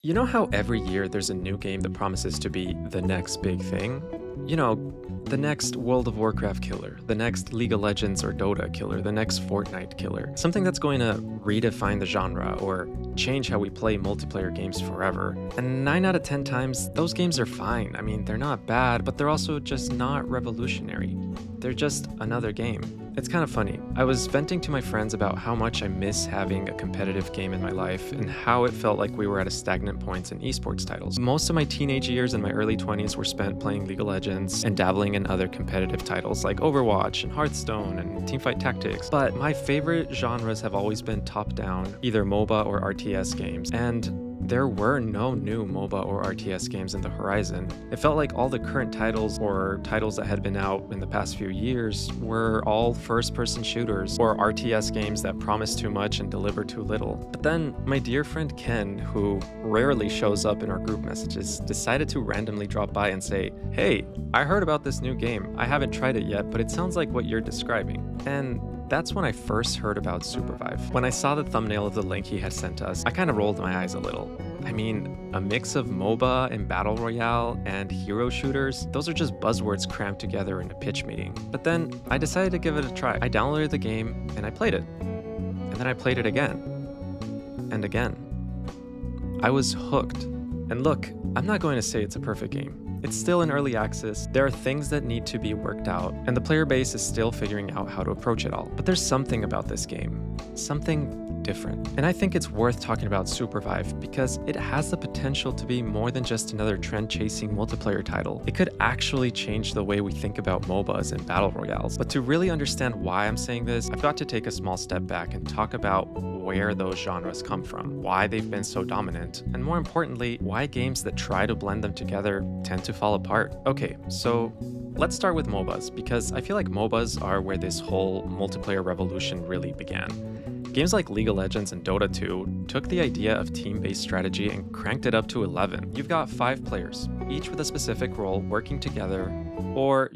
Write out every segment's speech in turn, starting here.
You know how every year there's a new game that promises to be the next big thing? You know, the next World of Warcraft killer, the next League of Legends or Dota killer, the next Fortnite killer. Something that's going to redefine the genre or change how we play multiplayer games forever. And 9 out of 10 times, those games are fine. I mean, they're not bad, but they're also just not revolutionary. They're just another game. It's kind of funny. I was venting to my friends about how much I miss having a competitive game in my life and how it felt like we were at a stagnant point in esports titles. Most of my teenage years and my early 20s were spent playing League of Legends and dabbling in other competitive titles like Overwatch and Hearthstone and Teamfight Tactics. But my favorite genres have always been top-down, either MOBA or RTS games. And there were no new MOBA or RTS games in the horizon. It felt like all the current titles or titles that had been out in the past few years were all first-person shooters or RTS games that promised too much and deliver too little. But then my dear friend Ken, who rarely shows up in our group messages, decided to randomly drop by and say, "Hey, I heard about this new game. I haven't tried it yet, but it sounds like what you're describing." And that's when I first heard about Supervive. When I saw the thumbnail of the link he had sent us, I kind of rolled my eyes a little. I mean, a mix of MOBA and Battle Royale and hero shooters, those are just buzzwords crammed together in a pitch meeting. But then I decided to give it a try. I downloaded the game and I played it. And then I played it again. And again. I was hooked. And look, I'm not going to say it's a perfect game. It's still in early access, there are things that need to be worked out, and the player base is still figuring out how to approach it all. But there's something about this game, something different. And I think it's worth talking about Supervive because it has the potential to be more than just another trend-chasing multiplayer title. It could actually change the way we think about MOBAs and battle royales. But to really understand why I'm saying this, I've got to take a small step back and talk about where those genres come from, why they've been so dominant, and more importantly, why games that try to blend them together tend to fall apart. Okay, so let's start with MOBAs, because I feel like MOBAs are where this whole multiplayer revolution really began. Games like League of Legends and Dota 2 took the idea of team-based strategy and cranked it up to 11. You've got 5 players, each with a specific role, working together, or,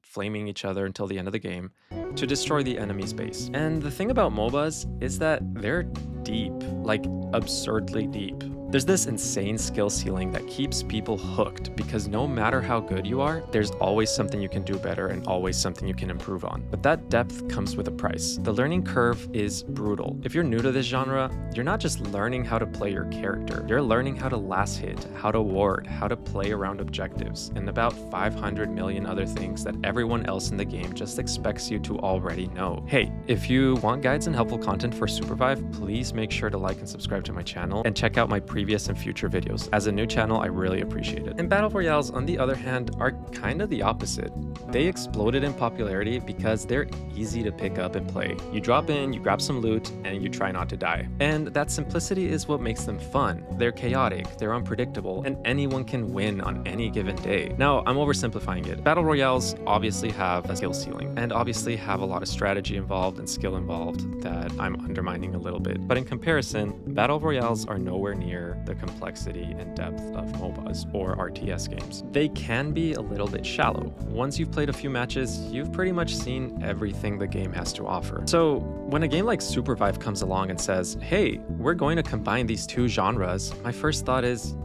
flaming each other until the end of the game, to destroy the enemy's base. And the thing about MOBAs is that they're deep, like absurdly deep. There's this insane skill ceiling that keeps people hooked because no matter how good you are, there's always something you can do better and always something you can improve on. But that depth comes with a price. The learning curve is brutal. If you're new to this genre, you're not just learning how to play your character, you're learning how to last hit, how to ward, how to play around objectives, and about 500 million other things that everyone else in the game just expects you to already know. Hey, if you want guides and helpful content for Supervive, please make sure to like and subscribe to my channel and check out my previous and future videos. As a new channel, I really appreciate it. And Battle Royales, on the other hand, are kind of the opposite. They exploded in popularity because they're easy to pick up and play. You drop in, you grab some loot, and you try not to die. And that simplicity is what makes them fun. They're chaotic, they're unpredictable, and anyone can win on any given day. Now, I'm oversimplifying it. Battle Royales obviously have a skill ceiling, and obviously have a lot of strategy involved and skill involved that I'm undermining a little bit. But in comparison, Battle Royales are nowhere near the complexity and depth of MOBAs or RTS games. They can be a little bit shallow. Once you've played a few matches, you've pretty much seen everything the game has to offer. So when a game like Supervive comes along and says, "Hey, we're going to combine these two genres," my first thought is,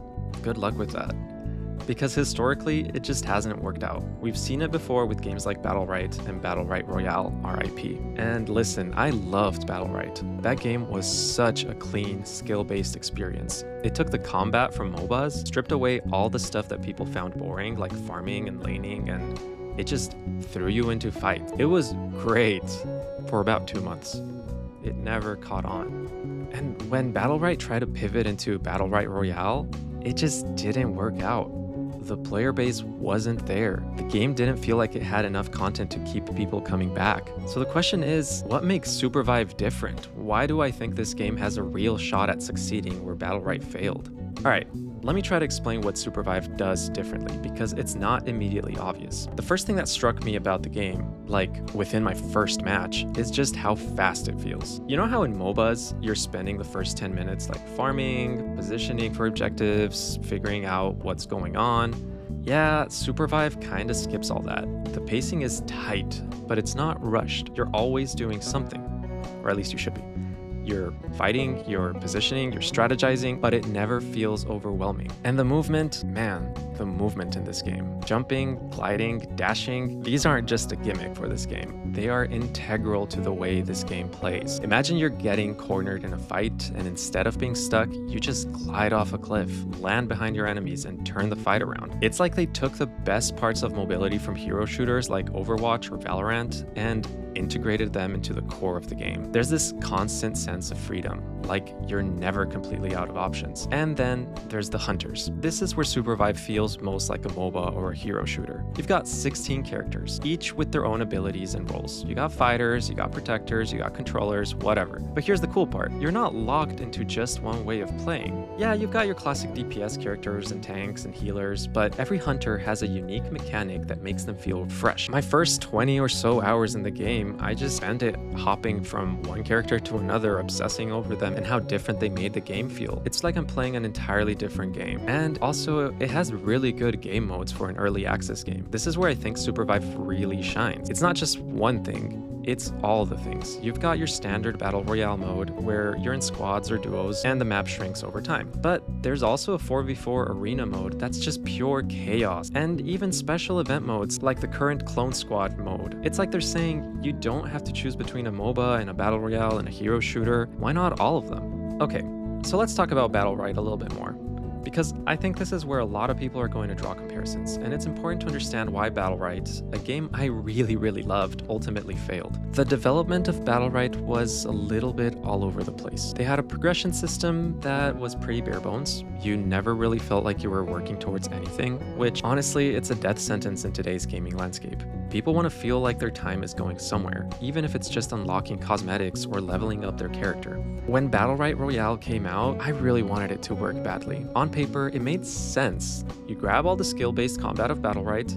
good luck with that. Because historically, it just hasn't worked out. We've seen it before with games like Battlerite and Battlerite Royale, RIP. And listen, I loved Battlerite. That game was such a clean, skill-based experience. It took the combat from MOBAs, stripped away all the stuff that people found boring, like farming and laning, and it just threw you into fight. It was great for about 2 months. It never caught on. And when Battlerite tried to pivot into Battlerite Royale, it just didn't work out. The player base wasn't there. The game didn't feel like it had enough content to keep people coming back. So the question is, what makes Supervive different? Why do I think this game has a real shot at succeeding where Battlerite failed? Alright, let me try to explain what Supervive does differently, because it's not immediately obvious. The first thing that struck me about the game, like within my first match, is just how fast it feels. You know how in MOBAs, you're spending the first 10 minutes like farming, positioning for objectives, figuring out what's going on? Yeah, Supervive kinda skips all that. The pacing is tight, but it's not rushed. You're always doing something, or at least you should be. You're fighting, you're positioning, you're strategizing, but it never feels overwhelming. And the movement, man, the movement in this game. Jumping, gliding, dashing, these aren't just a gimmick for this game. They are integral to the way this game plays. Imagine you're getting cornered in a fight, and instead of being stuck, you just glide off a cliff, land behind your enemies, and turn the fight around. It's like they took the best parts of mobility from hero shooters like Overwatch or Valorant and integrated them into the core of the game. There's this constant sense of freedom, like you're never completely out of options. And then there's the hunters. This is where Supervive feels most like a MOBA or a hero shooter. You've got 16 characters, each with their own abilities and roles. You got fighters, you got protectors, you got controllers, whatever. But here's the cool part. You're not locked into just one way of playing. Yeah, you've got your classic DPS characters and tanks and healers, but every hunter has a unique mechanic that makes them feel fresh. My first 20 or so hours in the game, I just spent it hopping from one character to another, obsessing over them and how different they made the game feel. It's like I'm playing an entirely different game. And also, it has really good game modes for an early access game. This is where I think Supervive really shines. It's not just one thing. It's all the things. You've got your standard battle royale mode where you're in squads or duos and the map shrinks over time. But there's also a 4v4 arena mode that's just pure chaos, and even special event modes like the current clone squad mode. It's like they're saying you don't have to choose between a MOBA and a battle royale and a hero shooter. Why not all of them? Okay, so let's talk about Battle Right a little bit more, because I think this is where a lot of people are going to draw comparisons, and it's important to understand why Battle Right, a game I really loved, ultimately failed. The development of Battle Right was a little bit all over the place. They had a progression system that was pretty bare bones. You never really felt like you were working towards anything, which honestly, it's a death sentence in today's gaming landscape. People want to feel like their time is going somewhere, even if it's just unlocking cosmetics or leveling up their character. When Battle Right Royale came out, I really wanted it to work badly. On paper, it made sense. You grab all the skill-based combat of Battle Right,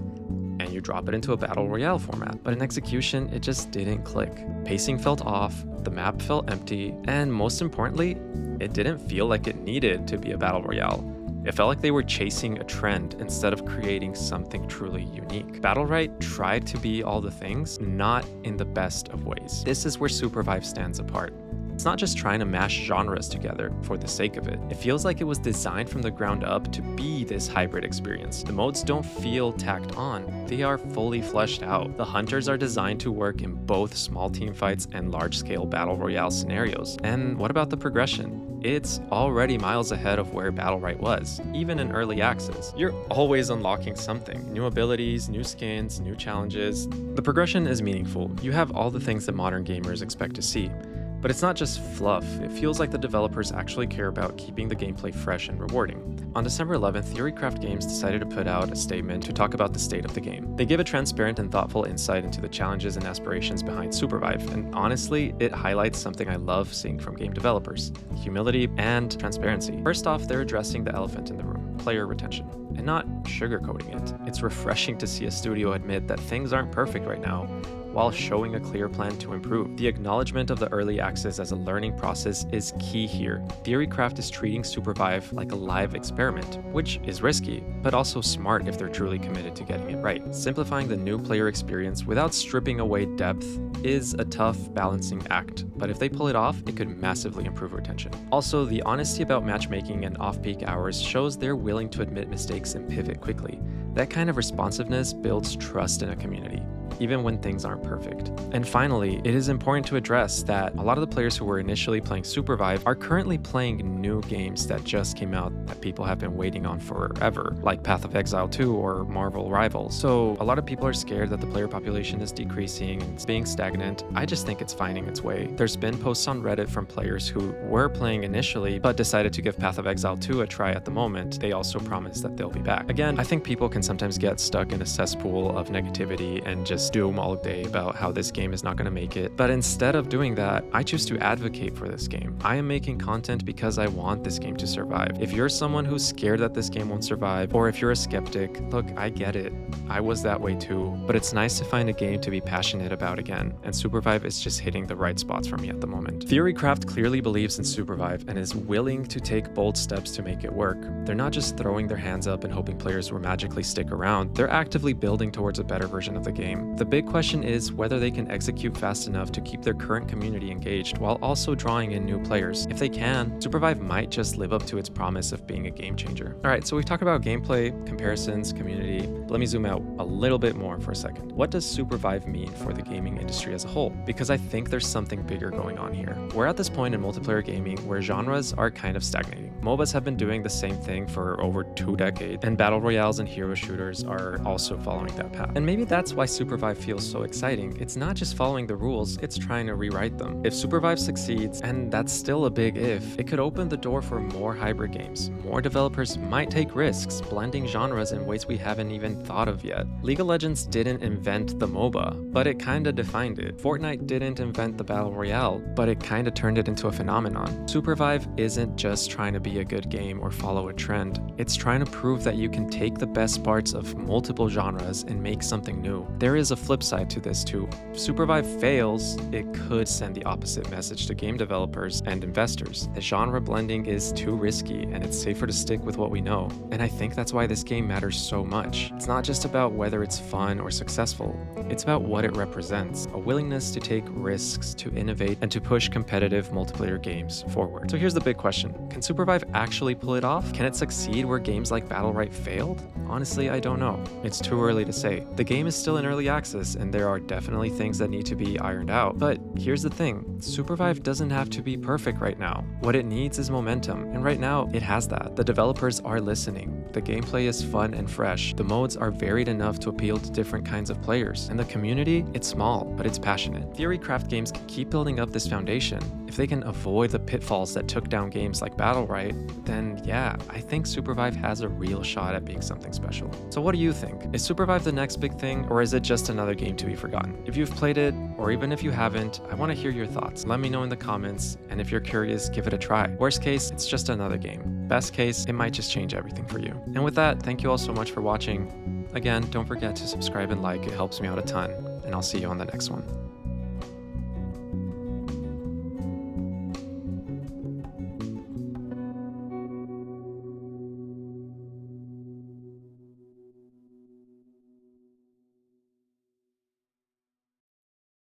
and you drop it into a Battle Royale format. But in execution, it just didn't click. Pacing felt off, the map felt empty, and most importantly, it didn't feel like it needed to be a Battle Royale. It felt like they were chasing a trend instead of creating something truly unique. Battle Right tried to be all the things, not in the best of ways. This is where Supervive stands apart. It's not just trying to mash genres together for the sake of it. It feels like it was designed from the ground up to be this hybrid experience. The modes don't feel tacked on, they are fully fleshed out. The hunters are designed to work in both small team fights and large-scale battle royale scenarios. And what about the progression? It's already miles ahead of where Battle Right was, even in early access. You're always unlocking something, new abilities, new skins, new challenges. The progression is meaningful. You have all the things that modern gamers expect to see. But it's not just fluff, it feels like the developers actually care about keeping the gameplay fresh and rewarding. On December 11th, Theorycraft Games decided to put out a statement to talk about the state of the game. They give a transparent and thoughtful insight into the challenges and aspirations behind Supervive, and honestly, it highlights something I love seeing from game developers: humility and transparency. First off, they're addressing the elephant in the room: player retention, and not sugarcoating it. It's refreshing to see a studio admit that things aren't perfect right now, while showing a clear plan to improve. The acknowledgement of the early access as a learning process is key here. Theorycraft is treating Supervive like a live experiment, which is risky, but also smart if they're truly committed to getting it right. Simplifying the new player experience without stripping away depth is a tough balancing act, but if they pull it off, it could massively improve retention. Also, the honesty about matchmaking and off-peak hours shows they're willing to admit mistakes and pivot quickly. That kind of responsiveness builds trust in a community, even when things aren't perfect. And finally, it is important to address that a lot of the players who were initially playing Supervive are currently playing new games that just came out that people have been waiting on forever, like Path of Exile 2 or Marvel Rivals. So a lot of people are scared that the player population is decreasing and it's being stagnant. I just think it's finding its way. There's been posts on Reddit from players who were playing initially, but decided to give Path of Exile 2 a try at the moment. They also promise that they'll be back. Again, I think people can sometimes get stuck in a cesspool of negativity and just doom all day about how this game is not going to make it. But instead of doing that, I choose to advocate for this game. I am making content because I want this game to survive. If you're someone who's scared that this game won't survive, or if you're a skeptic, look, I get it. I was that way too. But it's nice to find a game to be passionate about again, and Supervive is just hitting the right spots for me at the moment. Theorycraft clearly believes in Supervive and is willing to take bold steps to make it work. They're not just throwing their hands up and hoping players will magically stick around. They're actively building towards a better version of the game. game. The big question is whether they can execute fast enough to keep their current community engaged while also drawing in new players. If they can, Supervive might just live up to its promise of being a game changer. Alright, so we've talked about gameplay, comparisons, community. Let me zoom out a little bit more for a second. What does Supervive mean for the gaming industry as a whole? Because I think there's something bigger going on here. We're at this point in multiplayer gaming where genres are kind of stagnating. Mobas have been doing the same thing for over 2 decades, and battle royales and hero shooters are also following that path. And maybe that's why Supervive feels so exciting. It's not just following the rules, it's trying to rewrite them. If Supervive succeeds, and that's still a big if, it could open the door for more hybrid games. More developers might take risks, blending genres in ways we haven't even thought of yet. League of Legends didn't invent the MOBA, but it kinda defined it. Fortnite didn't invent the battle royale, but it kinda turned it into a phenomenon. Supervive isn't just trying to be a good game or follow a trend. It's trying to prove that you can take the best parts of multiple genres and make something new. There is a flip side to this too. If Supervive fails, it could send the opposite message to game developers and investors. The genre blending is too risky and it's safer to stick with what we know. And I think that's why this game matters so much. It's not just about whether it's fun or successful. It's about what it represents, a willingness to take risks, to innovate, and to push competitive multiplayer games forward. So here's the big question. Can Supervive actually pull it off? Can it succeed where games like Battlerite failed? Honestly, I don't know. It's too early to say. The game is still in early access, and there are definitely things that need to be ironed out. But here's the thing. Supervive doesn't have to be perfect right now. What it needs is momentum, and right now, it has that. The developers are listening. The gameplay is fun and fresh. The modes are varied enough to appeal to different kinds of players. And the community, it's small, but it's passionate. Theorycraft games can keep building up this foundation. If they can avoid the pitfalls that took down games like Battlerite, then yeah, I think Supervive has a real shot at being something special. So what do you think? Is Supervive the next big thing, or is it just another game to be forgotten? If you've played it, or even if you haven't, I want to hear your thoughts. Let me know in the comments, and if you're curious, give it a try. Worst case, it's just another game. Best case, it might just change everything for you. And with that, thank you all so much for watching. Again, don't forget to subscribe and like, it helps me out a ton, and I'll see you on the next one.